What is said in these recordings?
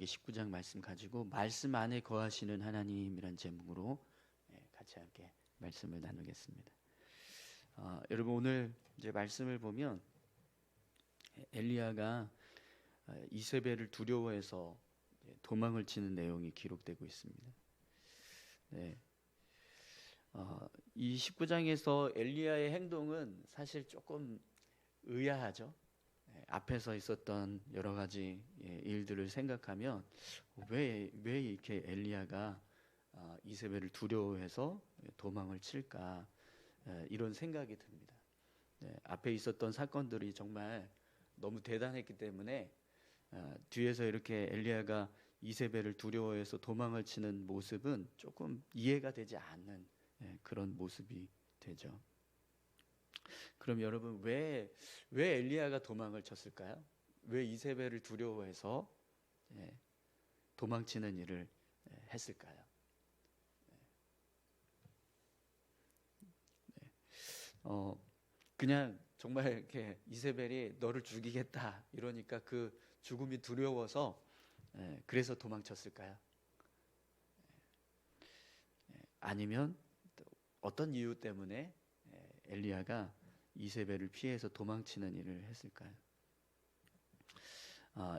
민수기 19장 말씀 가지고 말씀 안에 거하시는 하나님이란 제목으로 같이 함께 말씀을 나누겠습니다. 여러분 오늘 이제 말씀을 보면 엘리야가 이세벨을 두려워해서 도망을 치는 내용이 기록되고 있습니다. 네. 이 19장에서 엘리야의 행동은 사실 조금 의아하죠. 앞에서 있었던 여러 가지 일들을 생각하면 왜 이렇게 엘리야가 이세벨을 두려워해서 도망을 칠까, 이런 생각이 듭니다. 앞에 있었던 사건들이 정말 너무 대단했기 때문에 뒤에서 이렇게 엘리야가 이세벨을 두려워해서 도망을 치는 모습은 조금 이해가 되지 않는 그런 모습이 되죠. 그럼 여러분 왜 엘리야가 도망을 쳤을까요? 왜 이세벨을 두려워해서 도망치는 일을 했을까요? 그냥 정말 이렇게 이세벨이 너를 죽이겠다 이러니까 그 죽음이 두려워서 그래서 도망쳤을까요? 아니면 어떤 이유 때문에 엘리야가 이세벨을 피해서 도망치는 일을 했을까요?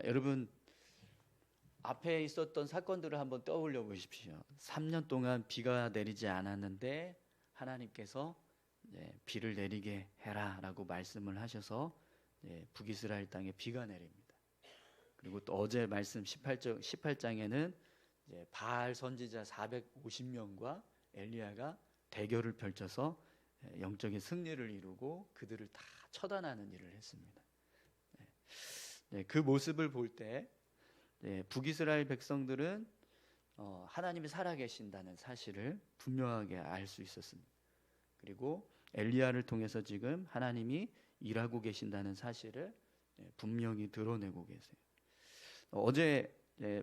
여러분 앞에 있었던 사건들을 한번 떠올려 보십시오. 3년 동안 비가 내리지 않았는데 하나님께서 비를 내리게 해라 라고 말씀을 하셔서 북이스라엘 땅에 비가 내립니다. 그리고 또 어제 말씀 18장에는 바알 선지자 450명과 엘리야가 대결을 펼쳐서 영적인 승리를 이루고 그들을 다 처단하는 일을 했습니다. 그 모습을 볼 때 북이스라엘 백성들은 하나님이 살아계신다는 사실을 분명하게 알 수 있었습니다. 그리고 엘리야를 통해서 지금 하나님이 일하고 계신다는 사실을 분명히 드러내고 계세요. 어제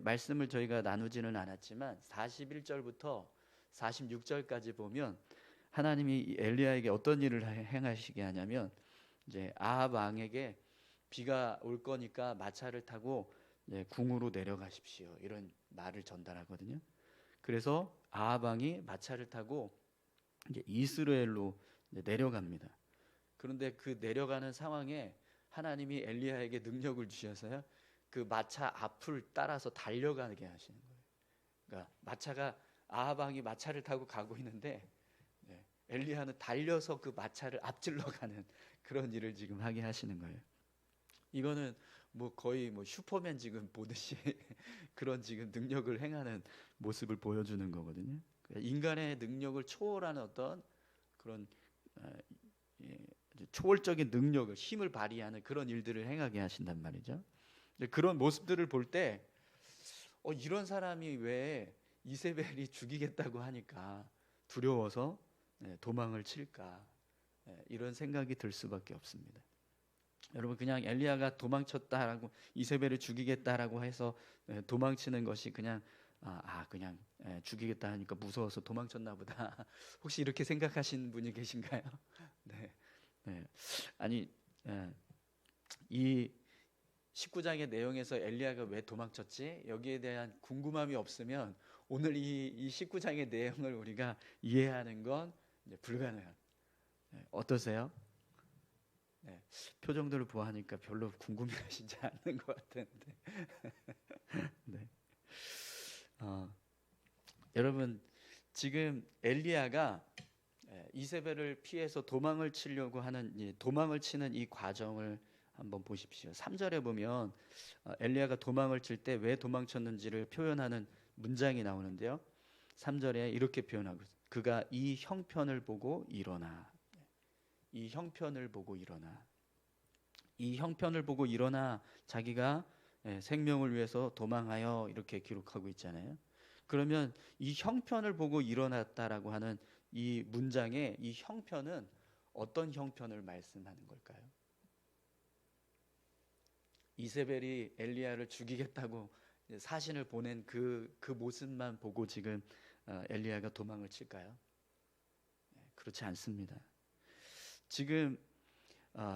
말씀을 저희가 나누지는 않았지만 41절부터 46절까지 보면 하나님이 엘리야에게 어떤 일을 행하시게 하냐면 이제 아합 왕에게 비가 올 거니까 마차를 타고 궁으로 내려가십시오 이런 말을 전달하거든요. 그래서 아합 왕이 마차를 타고 이제 이스라엘로 내려갑니다. 그런데 그 내려가는 상황에 하나님이 엘리야에게 능력을 주셔서요, 그 마차 앞을 따라서 달려가게 하시는 거예요. 그러니까 마차가 아합 왕이 마차를 타고 가고 있는데 엘리야는 달려서 그 마차를 앞질러 가는 그런 일을 지금 하게 하시는 거예요. 이거는 뭐 거의 뭐 슈퍼맨 지금 보듯이 그런 지금 능력을 행하는 모습을 보여주는 거거든요. 인간의 능력을 초월하는 어떤 그런 초월적인 능력을 힘을 발휘하는 그런 일들을 행하게 하신단 말이죠. 그런 모습들을 볼 때 이런 사람이 왜 이세벨이 죽이겠다고 하니까 두려워서 도망을 칠까, 이런 생각이 들 수밖에 없습니다. 여러분 그냥 엘리야가 도망쳤다라고 이세벨을 죽이겠다라고 해서 도망치는 것이 그냥 그냥 죽이겠다 하니까 무서워서 도망쳤나 보다 혹시 이렇게 생각하시는 분이 계신가요? 네. 아니 이 19장의 내용에서 엘리야가 왜 도망쳤지? 여기에 대한 궁금함이 없으면 오늘 이 19장의 내용을 우리가 이해하는 건 불가능한. 어떠세요? 표정들을 보아하니까 별로 궁금해하시지 않는 것 같은데. 네. 여러분 지금 엘리야가 이세벨을 피해서 도망을 치려고 하는 도망을 치는 이 과정을 한번 보십시오. 3절에 보면 엘리야가 도망을 칠 때 왜 도망쳤는지를 표현하는 문장이 나오는데요. 3절에 이렇게 표현하고 있어요. 그가 이 형편을 보고 일어나. 이 형편을 보고 일어나. 이 형편을 보고 일어나 자기가 생명을 위해서 도망하여 이렇게 기록하고 있잖아요. 그러면 이 형편을 보고 일어났다라고 하는 이 문장의 이 형편은 어떤 형편을 말씀하는 걸까요? 이세벨이 엘리야를 죽이겠다고 사신을 보낸 그 모습만 보고 지금 엘리야가 도망을 칠까요? 그렇지 않습니다. 지금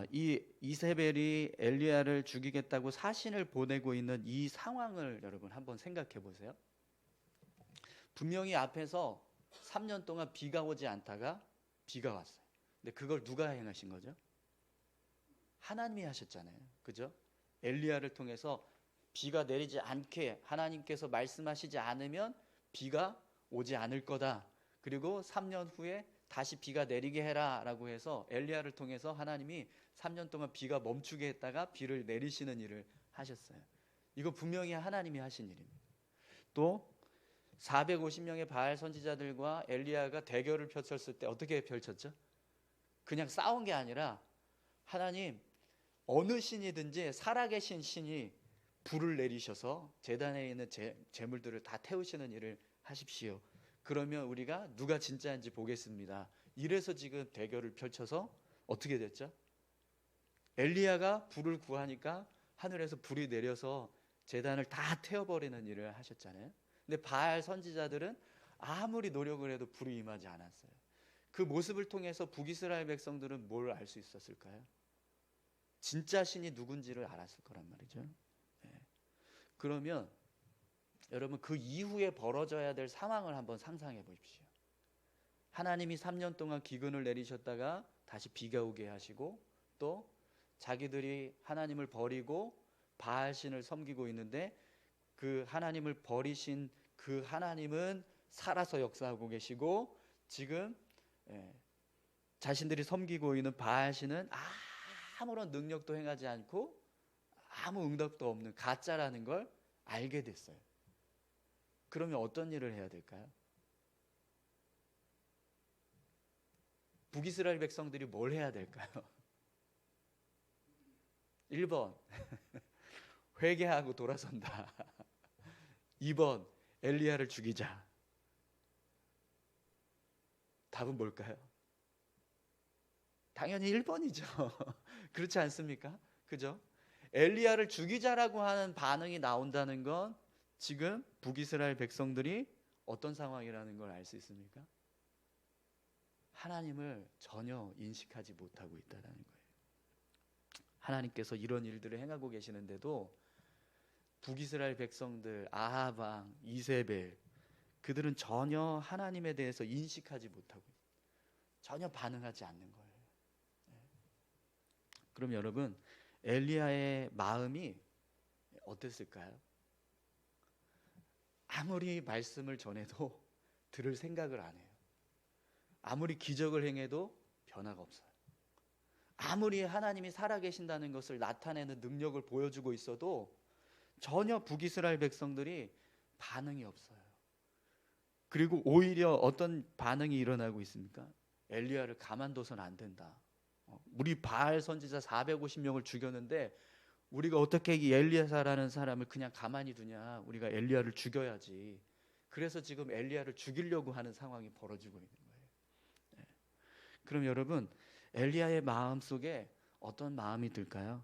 이 이세벨이 엘리야를 죽이겠다고 사신을 보내고 있는 이 상황을 여러분 한번 생각해 보세요. 분명히 앞에서 3년 동안 비가 오지 않다가 비가 왔어요. 근데 그걸 누가 행하신 거죠? 하나님이 하셨잖아요. 그죠? 엘리야를 통해서 비가 내리지 않게 하나님께서 말씀하시지 않으면 비가 오지 않을 거다. 그리고 3년 후에 다시 비가 내리게 해라 라고 해서 엘리야를 통해서 하나님이 3년 동안 비가 멈추게 했다가 비를 내리시는 일을 하셨어요. 이거 분명히 하나님이 하신 일입니다. 또 450명의 바알 선지자들과 엘리야가 대결을 펼쳤을 때 어떻게 펼쳤죠? 그냥 싸운 게 아니라 하나님 어느 신이든지 살아계신 신이 불을 내리셔서 제단에 있는 제물들을 다 태우시는 일을 하십시오. 그러면 우리가 누가 진짜인지 보겠습니다. 이래서 지금 대결을 펼쳐서 어떻게 됐죠? 엘리야가 불을 구하니까 하늘에서 불이 내려서 제단을 다 태워버리는 일을 하셨잖아요. 근데 바알 선지자들은 아무리 노력을 해도 불이 임하지 않았어요. 그 모습을 통해서 북이스라엘 백성들은 뭘 알 수 있었을까요? 진짜 신이 누군지를 알았을 거란 말이죠. 네. 그러면 여러분 그 이후에 벌어져야 될 상황을 한번 상상해 보십시오. 하나님이 3년 동안 기근을 내리셨다가 다시 비가 오게 하시고 또 자기들이 하나님을 버리고 바알신을 섬기고 있는데 그 하나님을 버리신 그 하나님은 살아서 역사하고 계시고 지금 자신들이 섬기고 있는 바알신은 아무런 능력도 행하지 않고 아무 응답도 없는 가짜라는 걸 알게 됐어요. 그러면 어떤 일을 해야 될까요? 북이스라엘 백성들이 뭘 해야 될까요? 1번 회개하고 돌아선다. 2번 엘리야를 죽이자. 답은 뭘까요? 당연히 1번이죠. 그렇지 않습니까? 그죠? 엘리야를 죽이자라고 하는 반응이 나온다는 건 지금 북이스라엘 백성들이 어떤 상황이라는 걸 알 수 있습니까? 하나님을 전혀 인식하지 못하고 있다는 거예요. 하나님께서 이런 일들을 행하고 계시는데도 북이스라엘 백성들, 아합 왕, 이세벨 그들은 전혀 하나님에 대해서 인식하지 못하고 전혀 반응하지 않는 거예요. 그럼 여러분 엘리야의 마음이 어땠을까요? 아무리 말씀을 전해도 들을 생각을 안 해요. 아무리 기적을 행해도 변화가 없어요. 아무리 하나님이 살아계신다는 것을 나타내는 능력을 보여주고 있어도 전혀 북이스라엘 백성들이 반응이 없어요. 그리고 오히려 어떤 반응이 일어나고 있습니까? 엘리야를 가만둬서는 안 된다. 우리 바알 선지자 450명을 죽였는데 우리가 어떻게 이 엘리야라는 사람을 그냥 가만히 두냐. 우리가 엘리야를 죽여야지. 그래서 지금 엘리야를 죽이려고 하는 상황이 벌어지고 있는 거예요. 네. 그럼 여러분 엘리야의 마음 속에 어떤 마음이 들까요?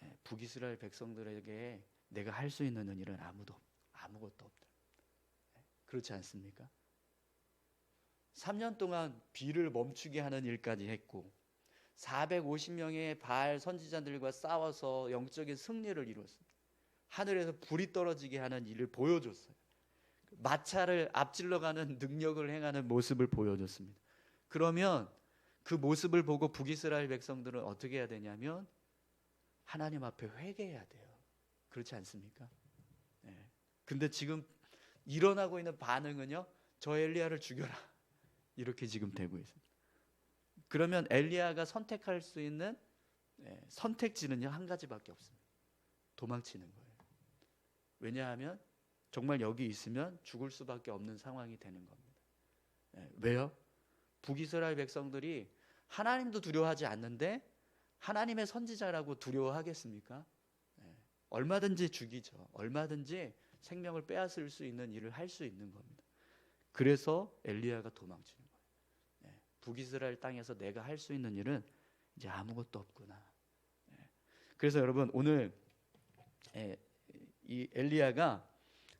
네. 북이스라엘 백성들에게 내가 할 수 있는 일은 아무것도 없다. 네. 그렇지 않습니까? 3년 동안 비를 멈추게 하는 일까지 했고 450명의 바알 선지자들과 싸워서 영적인 승리를 이루었습니다. 하늘에서 불이 떨어지게 하는 일을 보여줬어요. 마차를 앞질러가는 능력을 행하는 모습을 보여줬습니다. 그러면 그 모습을 보고 북이스라엘 백성들은 어떻게 해야 되냐면 하나님 앞에 회개해야 돼요. 그렇지 않습니까? 네. 근데 지금 일어나고 있는 반응은요, 저 엘리야를 죽여라. 이렇게 지금 되고 있습니다. 그러면 엘리야가 선택할 수 있는 선택지는요, 한 가지밖에 없습니다. 도망치는 거예요. 왜냐하면 정말 여기 있으면 죽을 수밖에 없는 상황이 되는 겁니다. 왜요? 북이스라엘 백성들이 하나님도 두려워하지 않는데 하나님의 선지자라고 두려워하겠습니까? 얼마든지 죽이죠. 얼마든지 생명을 빼앗을 수 있는 일을 할 수 있는 겁니다. 그래서 엘리야가 도망치는 거예요. 북이스라엘 땅에서 내가 할 수 있는 일은 이제 아무것도 없구나. 그래서 여러분 오늘 이 엘리야가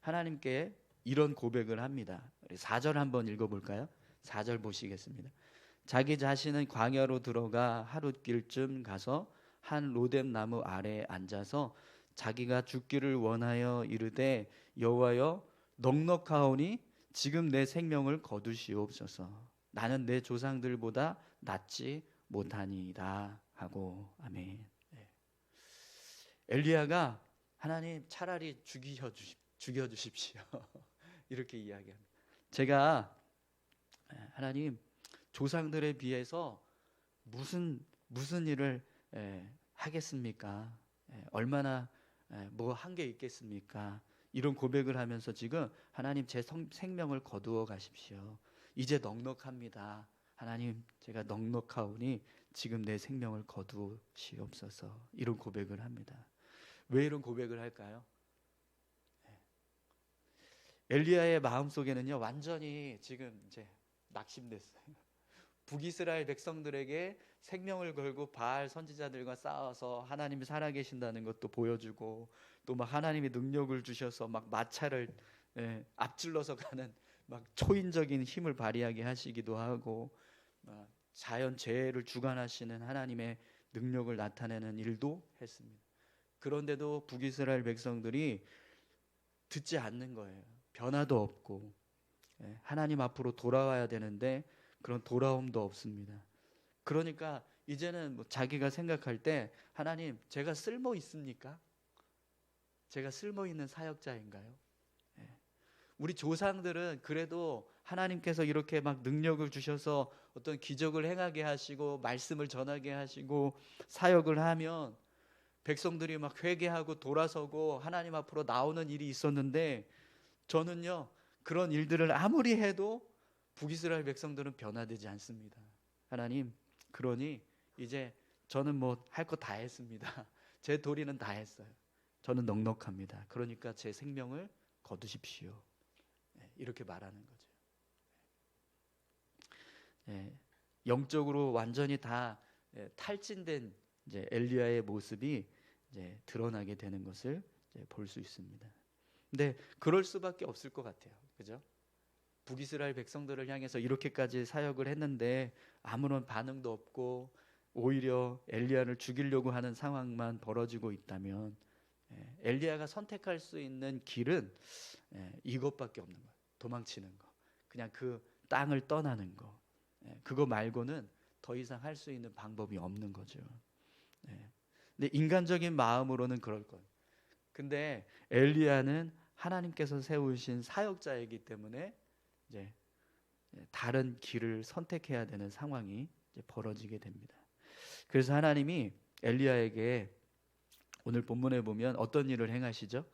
하나님께 이런 고백을 합니다. 4절 한번 읽어볼까요? 4절 보시겠습니다. 자기 자신은 광야로 들어가 하룻길쯤 가서 한 로뎀 나무 아래에 앉아서 자기가 죽기를 원하여 이르되 여호와여 넉넉하오니 지금 내 생명을 거두시옵소서. 나는 내 조상들보다 낫지 못하니이다 하고. 아멘. 네. 엘리야가 하나님 차라리 죽여주십시오. 이렇게 이야기합니다. 제가 하나님 조상들에 비해서 무슨 일을 하겠습니까? 얼마나 뭐 한 게 있겠습니까? 이런 고백을 하면서 지금 하나님 제 생명을 거두어 가십시오. 이제 넉넉합니다. 하나님 제가 넉넉하오니 지금 내 생명을 거두시옵소서. 이런 고백을 합니다. 왜 이런 고백을 할까요? 엘리야의 마음속에는요 완전히 지금 이제 낙심됐어요. 북이스라엘 백성들에게 생명을 걸고 바알 선지자들과 싸워서 하나님이 살아계신다는 것도 보여주고 또 막 하나님이 능력을 주셔서 막 마차를 앞질러서 가는 막 초인적인 힘을 발휘하게 하시기도 하고 자연 재해를 주관하시는 하나님의 능력을 나타내는 일도 했습니다. 그런데도 북이스라엘 백성들이 듣지 않는 거예요. 변화도 없고 하나님 앞으로 돌아와야 되는데 그런 돌아옴도 없습니다. 그러니까 이제는 뭐 자기가 생각할 때 하나님 제가 쓸모 있습니까? 제가 쓸모 있는 사역자인가요? 우리 조상들은 그래도 하나님께서 이렇게 막 능력을 주셔서 어떤 기적을 행하게 하시고 말씀을 전하게 하시고 사역을 하면 백성들이 막 회개하고 돌아서고 하나님 앞으로 나오는 일이 있었는데 저는요 그런 일들을 아무리 해도 북이스라엘 백성들은 변화되지 않습니다. 하나님 그러니 이제 저는 뭐 할 거 다 했습니다. 제 도리는 다 했어요. 저는 넉넉합니다. 그러니까 제 생명을 거두십시오. 이렇게 말하는 거죠. 영적으로 완전히 다 탈진된 이제 엘리야의 모습이 이제 드러나게 되는 것을 볼 수 있습니다. 근데 그럴 수밖에 없을 것 같아요. 그죠? 북이스라엘 백성들을 향해서 이렇게까지 사역을 했는데 아무런 반응도 없고 오히려 엘리야를 죽이려고 하는 상황만 벌어지고 있다면 엘리야가 선택할 수 있는 길은 이것밖에 없는 거예요. 도망치는 거. 그냥 그 땅을 떠나는 거. 그거 말고는 더 이상 할 수 있는 방법이 없는 거죠. 근데 인간적인 마음으로는 그럴 거예요. 근데 엘리야는 하나님께서 세우신 사역자이기 때문에 이제 다른 길을 선택해야 되는 상황이 이제 벌어지게 됩니다. 그래서 하나님이 엘리야에게 오늘 본문에 보면 어떤 일을 행하시죠?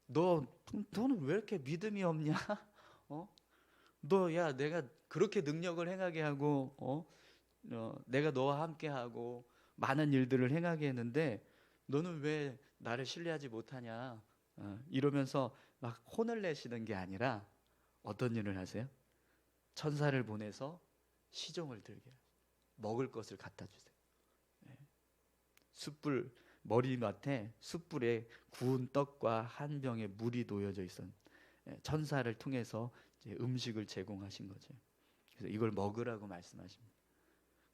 너는 왜 이렇게 믿음이 없냐? 야 내가 그렇게 능력을 행하게 하고 내가 너와 함께 하고 많은 일들을 행하게 했는데 너는 왜 나를 신뢰하지 못하냐? 이러면서 막 혼을 내시는 게 아니라 어떤 일을 하세요? 천사를 보내서 시종을 들게 먹을 것을 갖다 주세요. 숯불 머리맡에 숯불에 구운 떡과 한 병의 물이 놓여져 있었. 천사를 통해서 이제 음식을 제공하신 거죠. 그래서 이걸 먹으라고 말씀하십니다.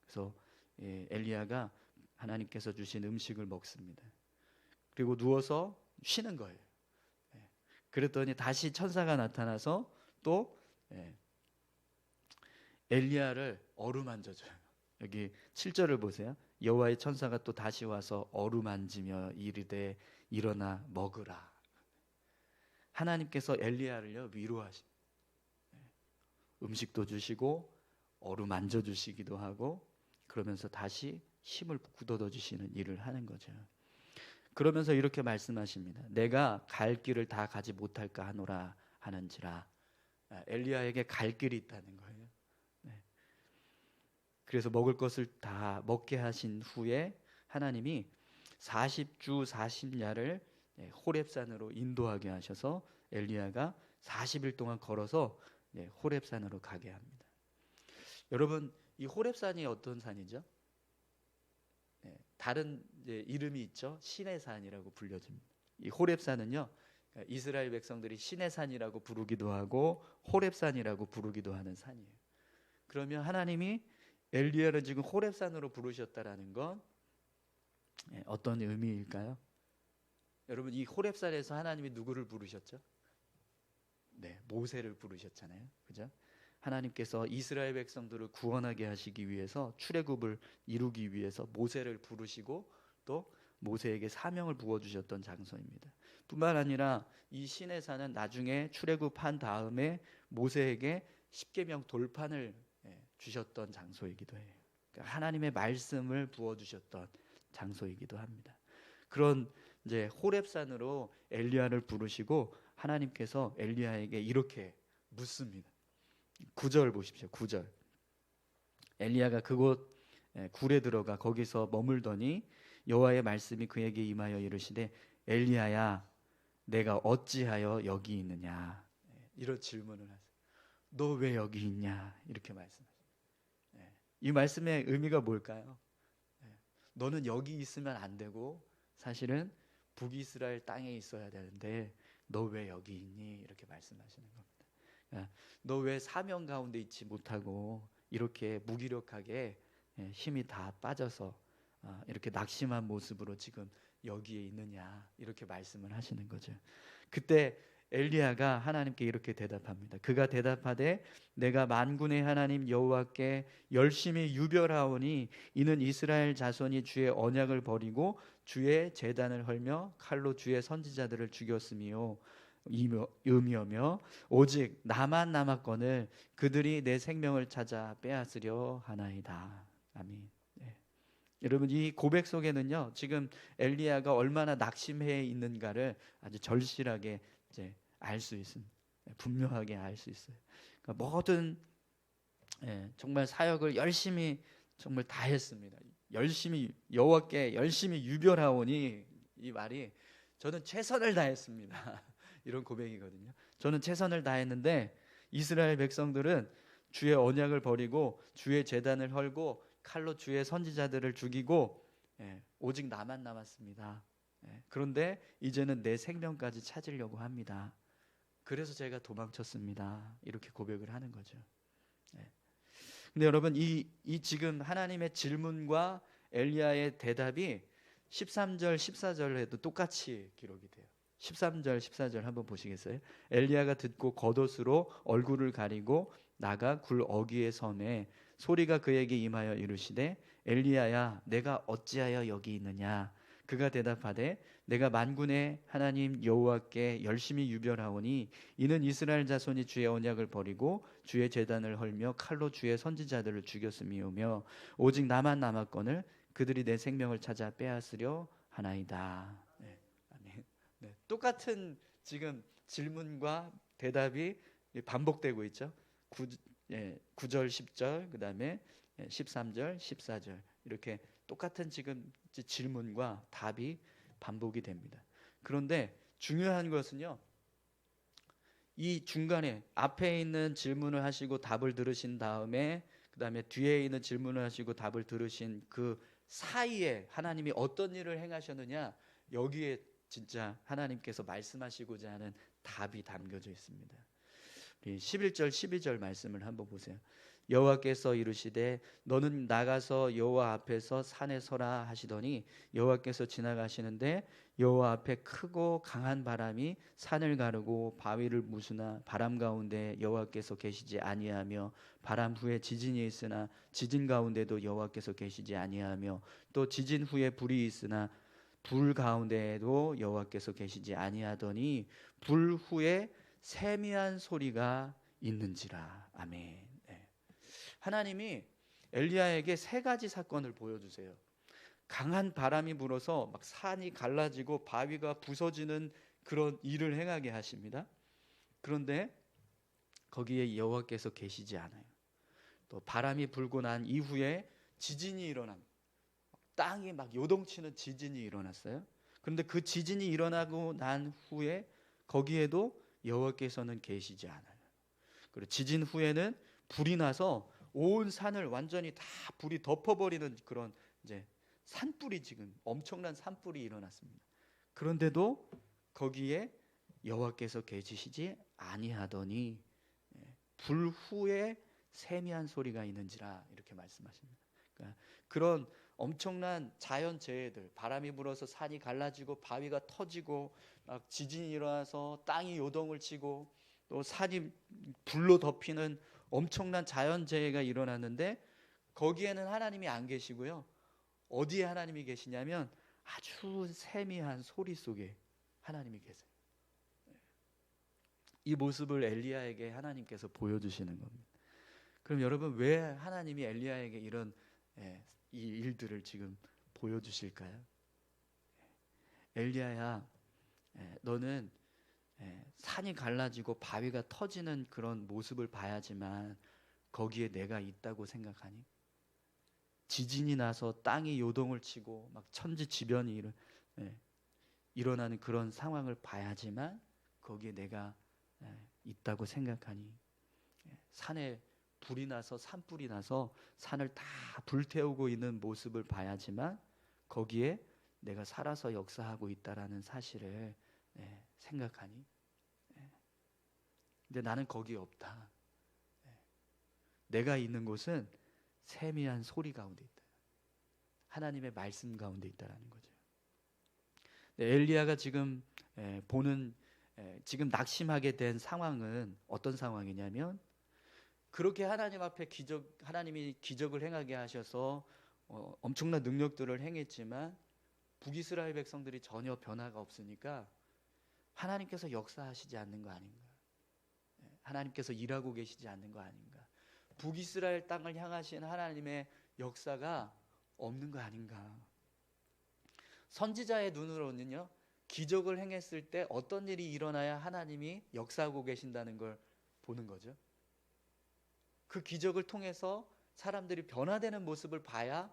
그래서 엘리야가 하나님께서 주신 음식을 먹습니다. 그리고 누워서 쉬는 거예요. 그랬더니 다시 천사가 나타나서 또 엘리야를 어루만져줘요. 여기 7절을 보세요. 여호와의 천사가 또 다시 와서 어루만지며 이르되 일어나 먹으라. 하나님께서 엘리야를요 위로하십니다. 음식도 주시고 어루만져 주시기도 하고 그러면서 다시 힘을 굳어둬 주시는 일을 하는 거죠. 그러면서 이렇게 말씀하십니다. 내가 갈 길을 다 가지 못할까 하노라 하는지라. 엘리야에게 갈 길이 있다는 거예요. 그래서 먹을 것을 다 먹게 하신 후에 하나님이 40주 40야를 호렙산으로 인도하게 하셔서 엘리야가 40일 동안 걸어서 호렙산으로 가게 합니다. 여러분 이 호렙산이 어떤 산이죠? 다른 이름이 있죠. 신의 산이라고 불려집니다. 이 호렙산은요 이스라엘 백성들이 신의 산이라고 부르기도 하고 호렙산이라고 부르기도 하는 산이에요. 그러면 하나님이 엘리야를 지금 호렙산으로 부르셨다라는 건 어떤 의미일까요? 여러분, 이 호렙산에서 하나님이 누구를 부르셨죠? 네, 모세를 부르셨잖아요. 그죠? 하나님께서 이스라엘 백성들을 구원하게 하시기 위해서 출애굽을 이루기 위해서 모세를 부르시고 또 모세에게 사명을 부어주셨던 장소입니다. 뿐만 아니라 이 시내산은 나중에 출애굽한 다음에 모세에게 십계명 돌판을 주셨던 장소이기도 해요. 그러니까 하나님의 말씀을 부어주셨던 장소이기도 합니다. 그런 이제 호렙산으로 엘리야를 부르시고 하나님께서 엘리야에게 이렇게 묻습니다. 9절 보십시오. 9절. 엘리야가 그곳 굴에 들어가 거기서 머물더니 여호와의 말씀이 그에게 임하여 이르시되 엘리야야 내가 어찌하여 여기 있느냐. 이런 질문을 하세요. 너 왜 여기 있냐? 이렇게 말씀하세요. 이 말씀의 의미가 뭘까요? 너는 여기 있으면 안 되고 사실은 북이스라엘 땅에 있어야 되는데 너 왜 여기 있니? 이렇게 말씀하시는 겁니다. 너 왜 사명 가운데 있지 못하고 이렇게 무기력하게 힘이 다 빠져서 이렇게 낙심한 모습으로 지금 여기에 있느냐? 이렇게 말씀을 하시는 거죠. 그때 엘리야가 하나님께 이렇게 대답합니다. 그가 대답하되 내가 만군의 하나님 여호와께 열심히 유별하오니 이는 이스라엘 자손이 주의 언약을 버리고 주의 제단을 헐며 칼로 주의 선지자들을 죽였으며 의미하며 오직 나만 남았거늘 그들이 내 생명을 찾아 빼앗으려 하나이다. 아멘. 여러분, 이 고백 속에는요 지금 엘리야가 얼마나 낙심해 있는가를 아주 절실하게 이제 알 수 있습니다. 분명하게 알 수 있어요. 그러니까 모든 정말 사역을 열심히 정말 다 했습니다. 열심히 여호와께 열심히 유별하오니 이 말이 저는 최선을 다했습니다. 이런 고백이거든요. 저는 최선을 다했는데 이스라엘 백성들은 주의 언약을 버리고 주의 제단을 헐고 칼로 주의 선지자들을 죽이고 오직 나만 남았습니다. 그런데 이제는 내 생명까지 찾으려고 합니다. 그래서 제가 도망쳤습니다. 이렇게 고백을 하는 거죠. 근데 여러분 이 지금 하나님의 질문과 엘리야의 대답이 13절 14절에도 똑같이 기록이 돼요. 13절 14절 한번 보시겠어요? 엘리야가 듣고 겉옷으로 얼굴을 가리고 나가 굴 어귀에 섬에 소리가 그에게 임하여 이르시되 엘리야야 내가 어찌하여 여기 있느냐. 그가 대답하되 내가 만군의 하나님 여호와께 열심히 유별하오니 이는 이스라엘 자손이 주의 언약을 버리고 주의 제단을 헐며 칼로 주의 선지자들을 죽였음이오며 오직 나만 남았거늘 그들이 내 생명을 찾아 빼앗으려 하나이다. 아멘. 똑같은 지금 질문과 대답이 반복되고 있죠. 9절 10절 그 다음에 13절 14절 이렇게 똑같은 지금 질문과 답이 반복이 됩니다. 그런데 중요한 것은요 이 중간에 앞에 있는 질문을 하시고 답을 들으신 다음에 그 다음에 뒤에 있는 질문을 하시고 답을 들으신 그 사이에 하나님이 어떤 일을 행하셨느냐, 여기에 진짜 하나님께서 말씀하시고자 하는 답이 담겨져 있습니다. 11절 12절 말씀을 한번 보세요. 여호와께서 이르시되 너는 나가서 여호와 앞에서 산에 서라 하시더니 여호와께서 지나가시는데 여호와 앞에 크고 강한 바람이 산을 가르고 바위를 무수나 바람 가운데 여호와께서 계시지 아니하며 바람 후에 지진이 있으나 지진 가운데도 여호와께서 계시지 아니하며 또 지진 후에 불이 있으나 불 가운데에도 여호와께서 계시지 아니하더니 불 후에 세미한 소리가 있는지라. 아멘. 하나님이 엘리야에게 세 가지 사건을 보여주세요. 강한 바람이 불어서 막 산이 갈라지고 바위가 부서지는 그런 일을 행하게 하십니다. 그런데 거기에 여호와께서 계시지 않아요. 또 바람이 불고 난 이후에 지진이 일어납니다. 땅이 막 요동치는 지진이 일어났어요. 그런데 그 지진이 일어나고 난 후에 거기에도 여호와께서는 계시지 않아요. 그리고 지진 후에는 불이 나서 온 산을 완전히 다 불이 덮어버리는 그런 이제 산불이 지금 엄청난 산불이 일어났습니다. 그런데도 거기에 여호와께서 계시지 아니하더니 불 후에 세미한 소리가 있는지라 이렇게 말씀하십니다. 그러니까 그런 엄청난 자연 재해들, 바람이 불어서 산이 갈라지고 바위가 터지고 막 지진이 일어나서 땅이 요동을 치고 또 산이 불로 덮이는 엄청난 자연 재해가 일어났는데 거기에는 하나님이 안 계시고요. 어디에 하나님이 계시냐면 아주 세미한 소리 속에 하나님이 계세요. 이 모습을 엘리야에게 하나님께서 보여주시는 겁니다. 그럼 여러분 왜 하나님이 엘리야에게 이런 이 일들을 지금 보여주실까요? 엘리야야, 너는 산이 갈라지고 바위가 터지는 그런 모습을 봐야지만 거기에 내가 있다고 생각하니? 지진이 나서 땅이 요동을 치고 막 천지지변이 일어나는 그런 상황을 봐야지만 거기에 내가 있다고 생각하니? 산에 불이 나서 산불이 나서 산을 다 불태우고 있는 모습을 봐야지만 거기에 내가 살아서 역사하고 있다라는 사실을 생각하니? 근데 나는 거기에 없다. 내가 있는 곳은 세미한 소리 가운데 있다. 하나님의 말씀 가운데 있다라는 거죠. 엘리야가 지금 보는 지금 낙심하게 된 상황은 어떤 상황이냐면 그렇게 하나님 앞에 하나님이 기적을 행하게 하셔서 엄청난 능력들을 행했지만 북이스라엘 백성들이 전혀 변화가 없으니까 하나님께서 역사하시지 않는 거 아닌가? 하나님께서 일하고 계시지 않는 거 아닌가? 북이스라엘 땅을 향하신 하나님의 역사가 없는 거 아닌가? 선지자의 눈으로는요, 기적을 행했을 때 어떤 일이 일어나야 하나님이 역사하고 계신다는 걸 보는 거죠. 그 기적을 통해서 사람들이 변화되는 모습을 봐야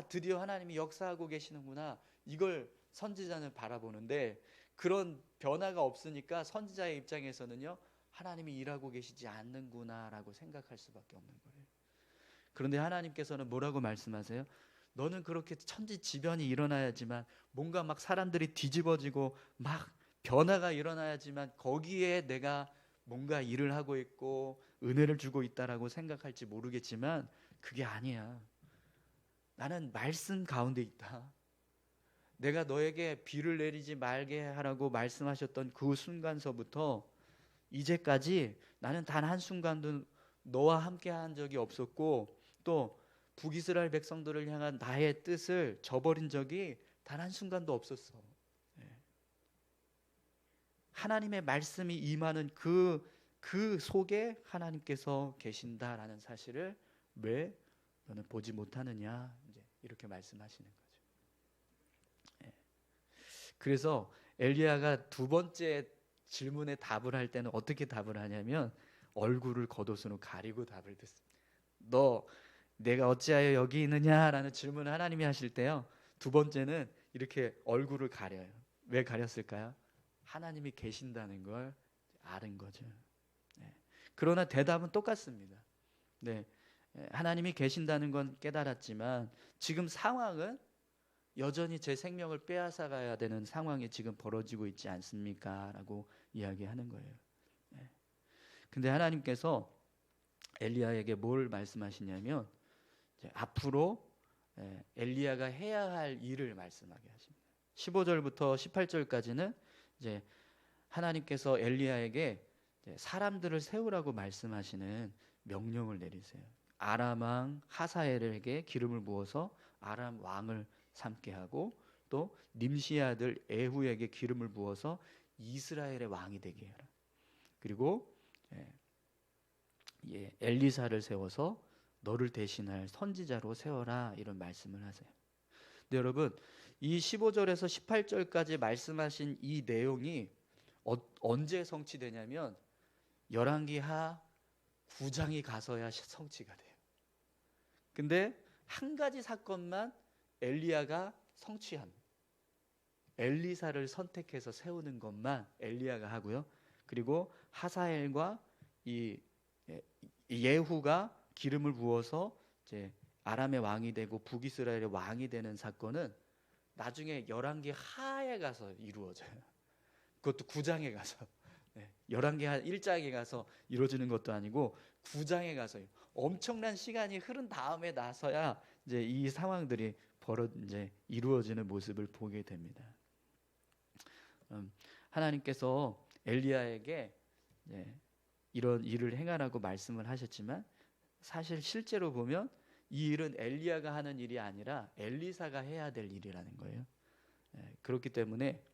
드디어 하나님이 역사하고 계시는구나, 이걸 선지자는 바라보는데 그런 변화가 없으니까 선지자의 입장에서는요, 하나님이 일하고 계시지 않는구나라고 생각할 수밖에 없는 거예요. 그런데 하나님께서는 뭐라고 말씀하세요? 너는 그렇게 천지지변이 일어나야지만, 뭔가 막 사람들이 뒤집어지고 막 변화가 일어나야지만 거기에 내가 뭔가 일을 하고 있고 은혜를 주고 있다라고 생각할지 모르겠지만 그게 아니야. 나는 말씀 가운데 있다. 내가 너에게 비를 내리지 말게 하라고 말씀하셨던 그 순간서부터 이제까지 나는 단 한순간도 너와 함께 한 적이 없었고, 또 북이스라엘 백성들을 향한 나의 뜻을 저버린 적이 단 한순간도 없었어. 하나님의 말씀이 임하는 그 속에 하나님께서 계신다라는 사실을 왜 너는 보지 못하느냐, 이제 이렇게 말씀하시는 거죠. 그래서 엘리야가 두 번째 질문에 답을 할 때는 어떻게 답을 하냐면 얼굴을 겉옷으로 가리고 답을 듣습니다. 너 내가 어찌하여 여기 있느냐라는 질문을 하나님이 하실 때요, 두 번째는 이렇게 얼굴을 가려요. 왜 가렸을까요? 하나님이 계신다는 걸 아는 거죠. 그러나 대답은 똑같습니다. 하나님이 계신다는 건 깨달았지만 지금 상황은 여전히 제 생명을 빼앗아가야 되는 상황이 지금 벌어지고 있지 않습니까? 라고 이야기하는 거예요. 근데 하나님께서 엘리야에게 뭘 말씀하시냐면 앞으로 엘리야가 해야 할 일을 말씀하게 하십니다. 15절부터 18절까지는 이제 하나님께서 엘리야에게 사람들을 세우라고 말씀하시는 명령을 내리세요. 아람 왕 하사엘에게 기름을 부어서 아람 왕을 삼게 하고, 또 님시 아들 에후에게 기름을 부어서 이스라엘의 왕이 되게 해라. 그리고 엘리사를 세워서 너를 대신할 선지자로 세워라, 이런 말씀을 하세요. 근데 여러분, 이 15절에서 18절까지 말씀하신 이 내용이 언제 성취되냐면 열왕기하 9장이 가서야 성취가 돼요. 근데 한 가지 사건만 엘리야가 성취합니다. 엘리사를 선택해서 세우는 것만 엘리야가 하고요. 그리고 하사엘과 이 예후가 기름을 부어서 이제 아람의 왕이 되고 북이스라엘의 왕이 되는 사건은 나중에 열왕기 하에 가서 이루어져요. 그것도 9장에 가서. 열왕기 하 1장에 가서 이루어지는 것도 아니고 9장에 가서요. 엄청난 시간이 흐른 다음에 나서야 이제 이 상황들이 이제 이루어지는 모습을 보게 됩니다. 하나님께서 엘리야에게 이런 일을 행하라고 말씀을 하셨지만 사실 실제로 보면 이 일은 엘리야가 하는 일이 아니라 엘리사가 해야 될 일이라는 거예요. 그렇기 때문에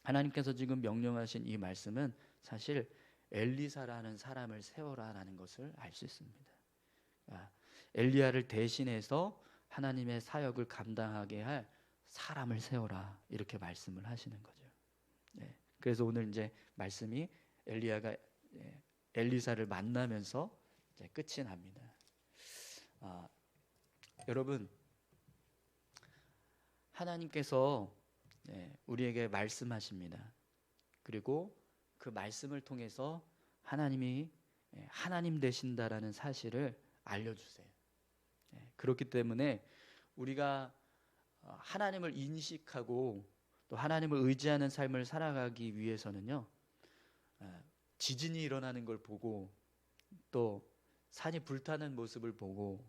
하나님께서 지금 명령하신 이 말씀은 사실 엘리사라는 사람을 세워라라는 것을 알 수 있습니다. 엘리야를 대신해서 하나님의 사역을 감당하게 할 사람을 세워라 이렇게 말씀을 하시는 거죠. 그래서 오늘 이제 말씀이 엘리야가 엘리사를 만나면서 이제 끝이 납니다. 여러분, 하나님께서 우리에게 말씀하십니다. 그리고 그 말씀을 통해서 하나님이 하나님 되신다라는 사실을 알려주세요. 그렇기 때문에 우리가 하나님을 인식하고 또 하나님을 의지하는 삶을 살아가기 위해서는요, 지진이 일어나는 걸 보고 또 산이 불타는 모습을 보고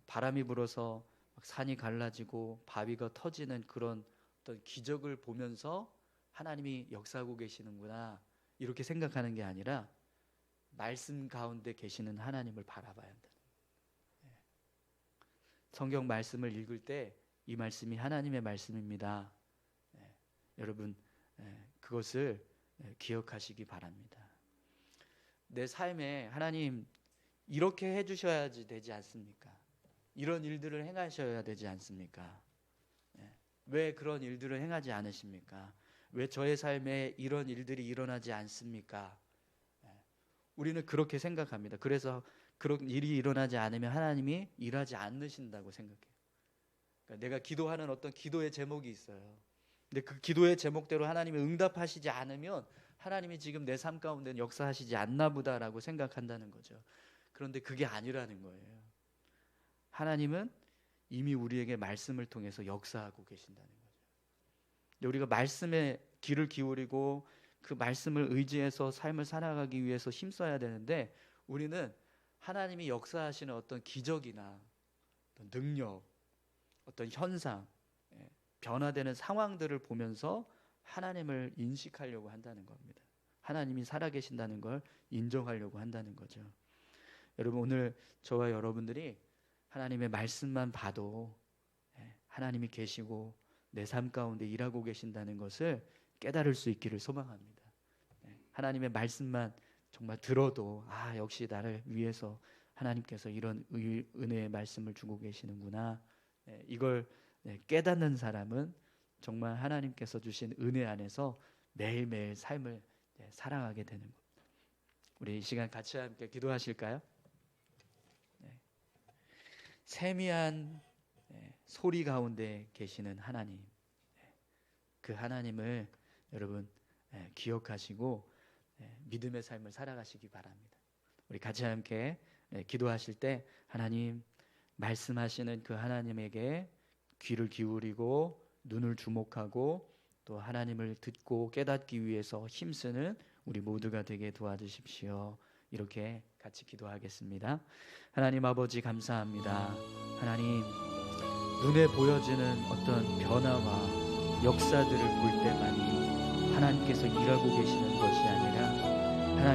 바람이 불어서 산이 갈라지고 바위가 터지는 그런 어떤 기적을 보면서 하나님이 역사하고 계시는구나 이렇게 생각하는 게 아니라 말씀 가운데 계시는 하나님을 바라봐야 한다. 성경 말씀을 읽을 때 이 말씀이 하나님의 말씀입니다. 여러분, 그것을 기억하시기 바랍니다. 내 삶에 하나님 이렇게 해주셔야지 되지 않습니까? 이런 일들을 행하셔야 되지 않습니까? 왜 그런 일들을 행하지 않으십니까? 왜 저의 삶에 이런 일들이 일어나지 않습니까? 우리는 그렇게 생각합니다. 그래서 그런 일이 일어나지 않으면 하나님이 일하지 않으신다고 생각해요. 그러니까 내가 기도하는 어떤 기도의 제목이 있어요. 근데 그 기도의 제목대로 하나님이 응답하시지 않으면 하나님이 지금 내 삶 가운데는 역사하시지 않나 보다라고 생각한다는 거죠. 그런데 그게 아니라는 거예요. 하나님은 이미 우리에게 말씀을 통해서 역사하고 계신다는 거죠. 우리가 말씀에 귀를 기울이고 그 말씀을 의지해서 삶을 살아가기 위해서 힘써야 되는데 우리는 하나님이 역사하시는 어떤 기적이나 어떤 능력, 어떤 현상, 변화되는 상황들을 보면서 하나님을 인식하려고 한다는 겁니다. 하나님이 살아계신다는 걸 인정하려고 한다는 거죠. 여러분, 오늘 저와 여러분들이 하나님의 말씀만 봐도 하나님이 계시고 내 삶 가운데 일하고 계신다는 것을 깨달을 수 있기를 소망합니다. 하나님의 말씀만 정말 들어도 역시 나를 위해서 하나님께서 이런 은혜의 말씀을 주고 계시는구나. 이걸 깨닫는 사람은 정말 하나님께서 주신 은혜 안에서 매일매일 삶을 살아가게 되는 겁니다. 우리 이 시간 같이 함께 기도하실까요? 세미한 소리 가운데 계시는 하나님, 그 하나님을 여러분 기억하시고 믿음의 삶을 살아가시기 바랍니다. 우리 같이 함께 기도하실 때 하나님 말씀하시는 그 하나님에게 귀를 기울이고 눈을 주목하고 또 하나님을 듣고 깨닫기 위해서 힘쓰는 우리 모두가 되게 도와주십시오. 이렇게 같이 기도하겠습니다. 하나님 아버지 감사합니다. 하나님 눈에 보여지는 어떤 변화와 역사들을 볼 때만이 하나님께서 일하고 계시는 것이 아니라